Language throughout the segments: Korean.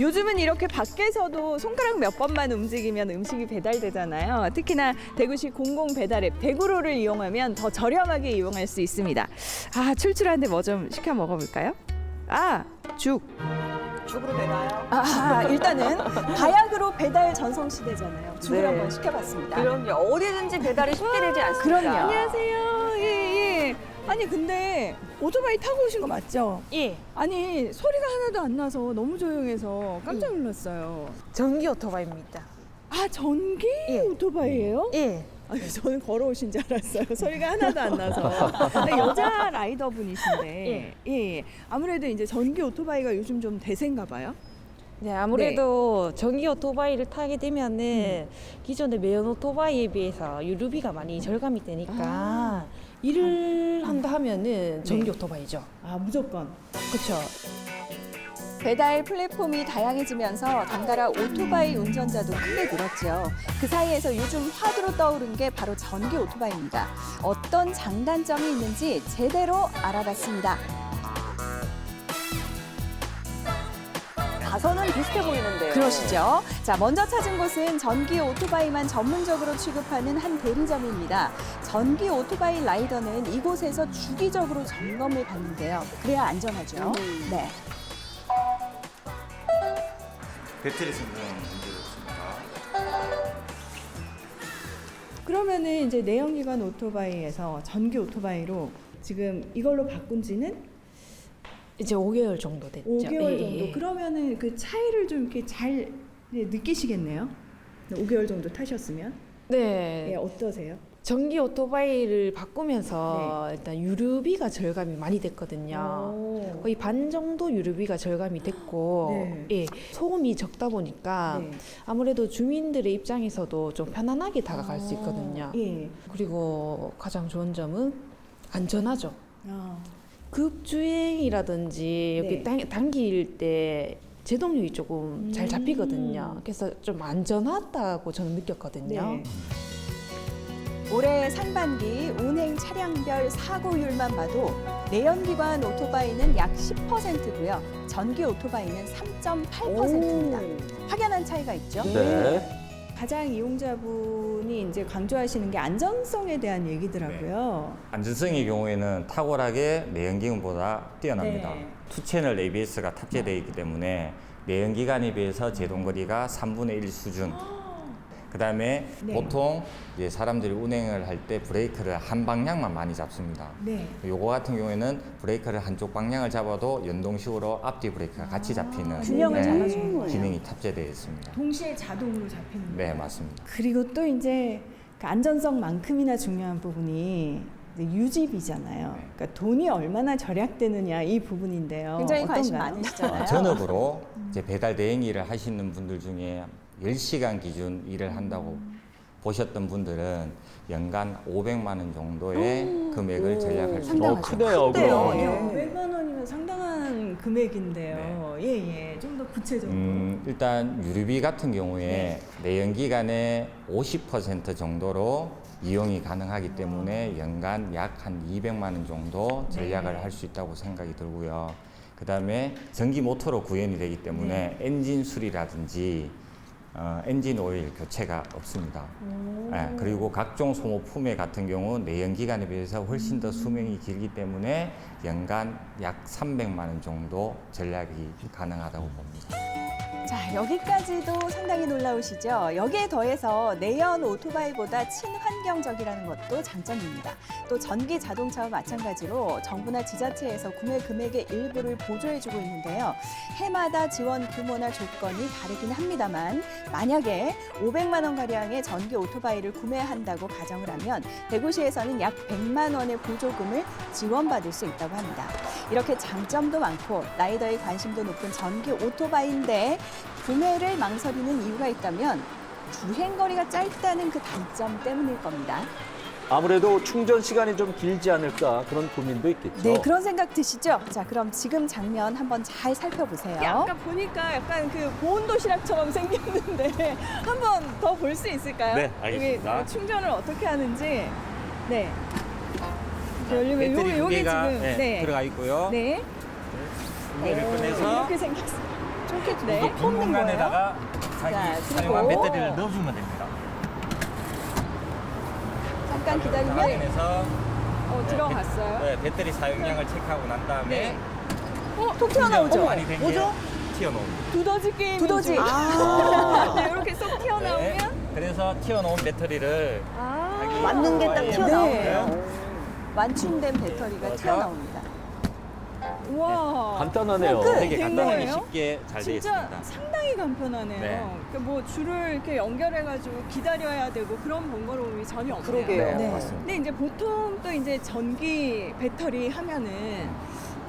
요즘은 이렇게 밖에서도 손가락 몇 번만 움직이면 음식이 배달되잖아요. 특히나 대구시 공공배달앱 대구로를 이용하면 더 저렴하게 이용할 수 있습니다. 아, 출출한데 뭐 좀 시켜 먹어볼까요? 아, 죽. 죽으로 되나요? 아, 일단은 다약으로 배달 전성시대잖아요. 죽을 네. 한번 시켜봤습니다. 그럼요. 어디든지 배달이 쉽게 되지 않습니까? 그럼요. 안녕하세요. 예, 예. 아니 근데 오토바이 타고 오신 거 맞죠? 예. 아니 소리가 하나도 안 나서 너무 조용해서 깜짝 놀랐어요. 전기 오토바이입니다. 아, 전기 예. 오토바이예요? 예. 아니, 저는 걸어오신 줄 알았어요. 소리가 하나도 안 나서. 근데 여자 라이더분이신데, 예. 아무래도 이제 전기 오토바이가 요즘 좀 대세인가 봐요. 네, 아무래도 전기 오토바이를 타게 되면은 기존의 매연 오토바이에 비해서 유류비가 많이 절감이 되니까 일을 한다 하면은 전기 오토바이죠. 아, 무조건. 그렇죠. 배달 플랫폼이 다양해지면서 덩달아 오토바이 운전자도 크게 늘었죠. 그 사이에서 요즘 화두로 떠오른 게 바로 전기 오토바이입니다. 어떤 장단점이 있는지 제대로 알아봤습니다. 가선은 비슷해 보이는데요. 그러시죠? 자, 먼저 찾은 곳은 전기 오토바이만 전문적으로 취급하는 한 대리점입니다. 전기 오토바이 라이더는 이곳에서 주기적으로 점검을 받는데요. 그래야 안전하죠. 네. 배터리 성능 문제였습니다. 그러면은 이제 내연기관 오토바이에서 전기 오토바이로 지금 이걸로 바꾼 지는 이제 5개월 정도 됐죠. 5개월 예, 정도. 예. 그러면은 그 차이를 좀 이렇게 잘 느끼시겠네요. 5개월 정도 타셨으면. 네. 예, 어떠세요? 전기 오토바이를 바꾸면서 일단 유류비가 절감이 많이 됐거든요. 오. 거의 반 정도 유류비가 절감이 됐고 네. 예, 소음이 적다 보니까 네. 아무래도 주민들의 입장에서도 좀 편안하게 다가갈 수 있거든요. 예. 그리고 가장 좋은 점은 안전하죠. 아. 급주행이라든지 네. 여기 당길 때 제동력이 조금 잘 잡히거든요. 그래서 좀 안전하다고 저는 느꼈거든요. 네. 올해 상반기 운행 차량별 사고율만 봐도 내연기관 오토바이는 약 10%고요. 전기 오토바이는 3.8%입니다. 확연한 차이가 있죠. 네. 가장 이용자분이 이제 강조하시는 게 안전성에 대한 얘기더라고요. 안전성의 경우에는 탁월하게 내연기관보다 뛰어납니다. 네. 투채널 ABS가 탑재되어 있기 때문에 내연기관에 비해서 제동거리가 3분의 1 수준. 그다음에 네. 보통 이제 사람들이 운행을 할 때 브레이크를 한 방향만 많이 잡습니다. 네. 요거 같은 경우에는 브레이크를 한쪽 방향을 잡아도 연동식으로 앞뒤 브레이크가 같이 잡히는 균형을 잡아주는 거예요. 기능이 탑재되어 있습니다. 동시에 자동으로 잡히는 네, 거예요. 맞습니다. 그리고 또 이제 그 안전성만큼이나 중요한 부분이 이제 유지비잖아요. 그러니까 돈이 얼마나 절약되느냐 이 부분인데요. 굉장히 관심 어떤가요? 많으시잖아요. 전업으로 이제 배달 대행 일을 하시는 분들 중에 10시간 기준 일을 한다고 보셨던 분들은 연간 500만 원 정도의 금액을 절약할 수 상당하죠. 있죠. 크네요, 그럼. 예, 500만 원이면 상당한 금액인데요. 예. 좀 더 구체적으로. 일단 유류비 같은 경우에 네. 내연기관의 50% 정도로 이용이 가능하기 때문에 연간 약 한 200만 원 정도 절약을 네. 할 수 있다고 생각이 들고요. 그 다음에 전기 모터로 구현이 되기 때문에 엔진 수리라든지 엔진 오일 교체가 없습니다. 예, 그리고 각종 소모품의 같은 경우 내연기관에 비해서 훨씬 더 수명이 길기 때문에 연간 약 300만 원 정도 전략이 가능하다고 봅니다. 자, 여기까지도 상당히 놀라우시죠? 여기에 더해서 내연 오토바이보다 친환경적이라는 것도 장점입니다. 또 전기 자동차와 마찬가지로 정부나 지자체에서 구매 금액의 일부를 보조해주고 있는데요. 해마다 지원 규모나 조건이 다르긴 합니다만 만약에 500만 원가량의 전기 오토바이를 구매한다고 가정을 하면 대구시에서는 약 100만 원의 보조금을 지원받을 수 있다고 합니다. 이렇게 장점도 많고 라이더의 관심도 높은 전기 오토바이인데 구매를 망설이는 이유가 있다면 주행거리가 짧다는 그 단점 때문일 겁니다. 아무래도 충전 시간이 좀 길지 않을까 그런 고민도 있겠죠. 네, 그런 생각 드시죠? 자, 그럼 지금 장면 한번 잘 살펴보세요. 약간 보니까 약간 그 보온 도시락처럼 생겼는데 한번 더 볼 수 있을까요? 네, 알겠습니다. 여기 충전을 어떻게 하는지. 네. 배터리 두 요게 개가 지금 들어가 있고요. 네. 두 개를 꺼내서 이렇게 생겼어요. 저렇게 네. 네. 뽑는 거예요? 공간에다가 자, 자기 그리고 사용한 배터리를 넣어주면 됩니다. 잠깐 기다리면 확인해서 들어갔어요. 네, 배터리 사용량을 체크하고 난 다음에 네. 톡 튀어나오죠? 많이 된 게 튀어나옵니다. 두더지 게임. 두더지. 네, 이렇게 쏙 튀어나오면. 네, 그래서 튀어나온 배터리를 자기 맞는 게 딱 오토바이에 튀어나오네요. 완충된 배터리가 튀어나옵니다. 우와. 간단하네요. 끝. 되게 된 간단하게 거예요? 쉽게 잘 되어 진짜 있습니다. 상당히 간편하네요. 네. 그러니까 뭐 줄을 이렇게 연결해가지고 기다려야 되고 그런 번거로움이 전혀 없네요. 그러게요. 네, 네. 맞습니다. 근데 이제 보통 또 이제 전기 배터리 하면은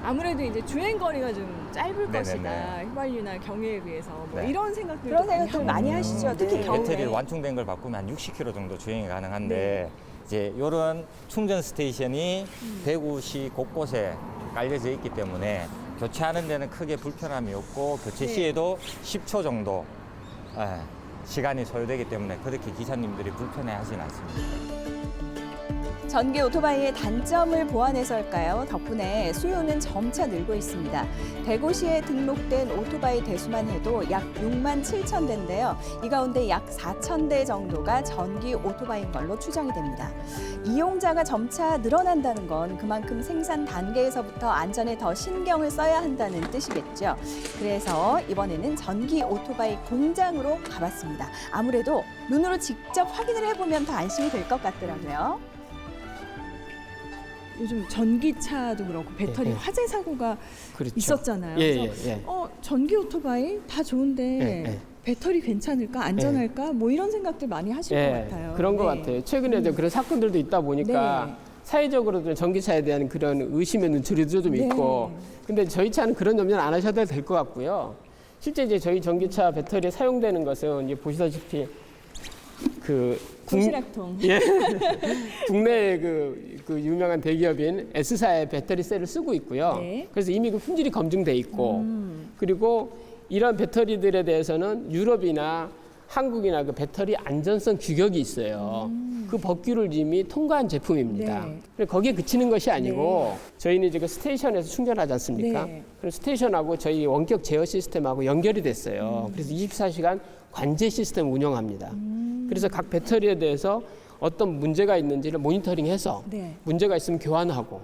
아무래도 이제 주행 거리가 좀 짧을 네네네. 것이다. 휘발유나 경유에 비해서 뭐 네. 이런 생각들도 그런 생각들 하고. 많이 하시죠. 특히 네. 겨울에. 배터리를 완충된 걸 바꾸면 한 60km 정도 주행이 가능한데 네. 이제 이런 충전 스테이션이 대구시 곳곳에 깔려져 있기 때문에 교체하는 데는 크게 불편함이 없고 교체 네. 시에도 10초 정도 시간이 소요되기 때문에 그렇게 기사님들이 불편해하지는 않습니다. 전기 오토바이의 단점을 보완해서일까요? 덕분에 수요는 점차 늘고 있습니다. 대구시에 등록된 오토바이 대수만 해도 약 6만 7천 대인데요. 이 가운데 약 4천 대 정도가 전기 오토바이인 걸로 추정이 됩니다. 이용자가 점차 늘어난다는 건 그만큼 생산 단계에서부터 안전에 더 신경을 써야 한다는 뜻이겠죠. 그래서 이번에는 전기 오토바이 공장으로 가봤습니다. 아무래도 눈으로 직접 확인을 해보면 더 안심이 될 것 같더라고요. 요즘 전기차도 그렇고 배터리 예, 예. 화재 사고가 그렇죠. 있었잖아요. 예, 그래서 예, 예. 전기 오토바이 다 좋은데 예, 예. 배터리 괜찮을까, 안전할까, 뭐 이런 생각들 많이 하실 것 같아요. 그런 것 네. 같아요. 최근에 이제 그런 사건들도 있다 보니까 네. 사회적으로도 전기차에 대한 그런 의심의 눈초리도 좀 네. 있고, 근데 저희 차는 그런 염려는 안 하셔도 될 것 같고요. 실제 이제 저희 전기차 배터리에 사용되는 것은 이제 보시다시피 그 도시락통. 예. 국내 그 유명한 대기업인 S사의 배터리 셀을 쓰고 있고요. 네. 그래서 이미 그 품질이 검증돼 있고, 그리고 이런 배터리들에 대해서는 유럽이나 한국이나 그 배터리 안전성 규격이 있어요. 그 법규를 이미 통과한 제품입니다. 네. 그래서 거기에 그치는 것이 아니고 저희는 이제 그 스테이션에서 충전하지 않습니까? 네. 그럼 스테이션하고 저희 원격 제어 시스템하고 연결이 됐어요. 그래서 24시간 관제 시스템을 운영합니다. 그래서 각 배터리에 대해서 어떤 문제가 있는지를 모니터링해서 네. 문제가 있으면 교환하고,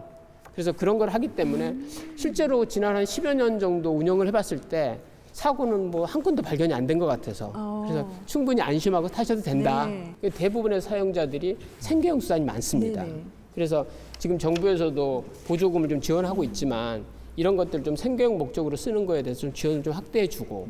그래서 그런 걸 하기 때문에 실제로 지난 한 10여 년 정도 운영을 해봤을 때 사고는 뭐 한 건도 발견이 안 된 것 같아서 그래서 충분히 안심하고 타셔도 된다. 네. 대부분의 사용자들이 생계형 수단이 많습니다. 네네. 그래서 지금 정부에서도 보조금을 좀 지원하고 있지만 이런 것들 좀 생계형 목적으로 쓰는 거에 대해서 좀 지원을 좀 확대해주고,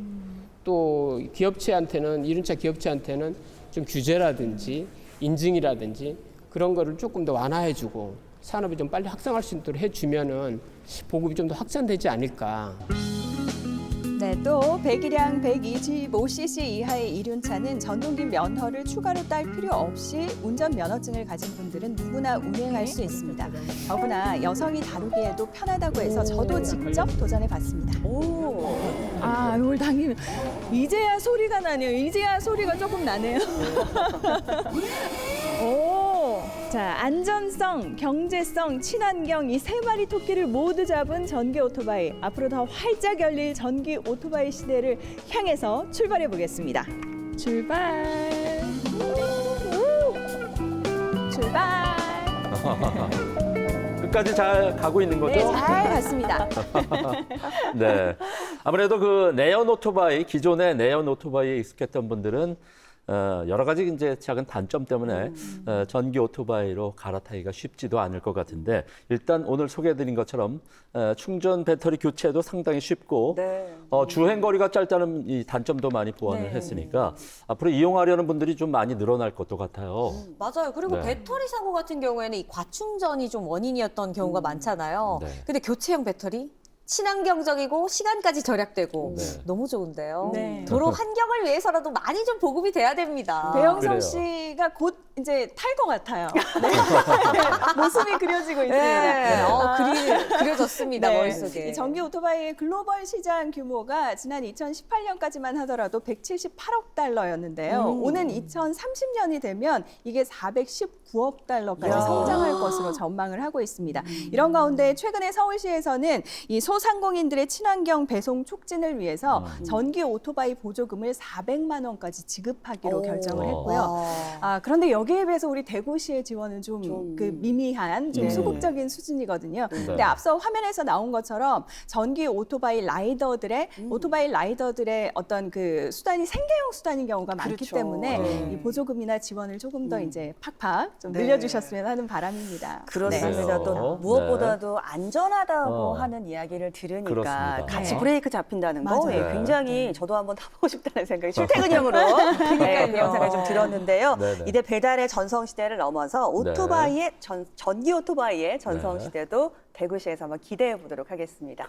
또 기업체한테는, 이륜차 기업체한테는 좀 규제라든지 인증이라든지 그런 거를 조금 더 완화해주고 산업이 좀 빨리 확산할 수 있도록 해주면은 보급이 좀 더 확산되지 않을까. 네, 또 배기량 125cc 이하의 이륜차는 전동기 면허를 추가로 딸 필요 없이 운전 면허증을 가진 분들은 누구나 운행할 수 있습니다. 더구나 여성이 다루기에도 편하다고 해서 저도 직접 도전해 봤습니다. 아, 이걸 당기면 이제야 소리가 나네요. 이제야 소리가 조금 나네요. 오, 자, 안전성, 경제성, 친환경 이 세 마리 토끼를 모두 잡은 전기 오토바이. 앞으로 더 활짝 열릴 전기 오토바이 시대를 향해서 출발해 보겠습니다. 출발. 출발! 끝까지 잘 가고 있는 거죠? 네, 잘 갔습니다. 네. 아무래도 그 내연 오토바이, 기존의 내연 오토바이에 익숙했던 분들은 여러 가지 이제 작은 단점 때문에 전기 오토바이로 갈아타기가 쉽지도 않을 것 같은데, 일단 오늘 소개해드린 것처럼 충전 배터리 교체도 상당히 쉽고 주행 거리가 짧다는 이 단점도 많이 보완을 했으니까 앞으로 이용하려는 분들이 좀 많이 늘어날 것도 같아요. 맞아요. 그리고 네. 배터리 사고 같은 경우에는 이 과충전이 좀 원인이었던 경우가 많잖아요. 네. 근데 교체형 배터리? 친환경적이고 시간까지 절약되고 네. 너무 좋은데요. 네. 도로 환경을 위해서라도 많이 좀 보급이 돼야 됩니다. 배영성 그래요. 씨가 곧 이제 탈 것 같아요. 네. 모습이 그려지고 있습니다. 네, 그려졌습니다, 네. 머릿속에. 이 전기 오토바이의 글로벌 시장 규모가 지난 2018년까지만 하더라도 178억 달러였는데요. 오는 2030년이 되면 이게 419억 달러까지 이야. 성장할 것으로 전망을 하고 있습니다. 이런 가운데 최근에 서울시에서는 이 소상공인들의 친환경 배송 촉진을 위해서 전기 오토바이 보조금을 400만 원까지 지급하기로 결정을 했고요. 그런데 여기에 비해서 우리 대구시의 지원은 좀 그 미미한, 좀 네. 소극적인 수준이거든요. 근데 앞서 화면에서 나온 것처럼 전기 오토바이 라이더들의 어떤 그 수단이 생계형 수단인 경우가 많기 그렇죠. 때문에 이 보조금이나 지원을 조금 더 이제 팍팍 좀 네. 늘려주셨으면 하는 바람입니다. 그렇습니다. 네. 또 무엇보다도 안전하다고 하는 이야기를 들으니까 그렇습니다. 같이 네. 브레이크 잡힌다는 거 맞아요. 예, 굉장히 저도 한번 타보고 싶다는 생각이 출퇴근용으로 네, 그런 생각이 좀 들었는데요. 네네. 이제 배달의 전성시대를 넘어서 오토바이의 전기 오토바이의 전성시대도 대구시에서 한번 기대해 보도록 하겠습니다.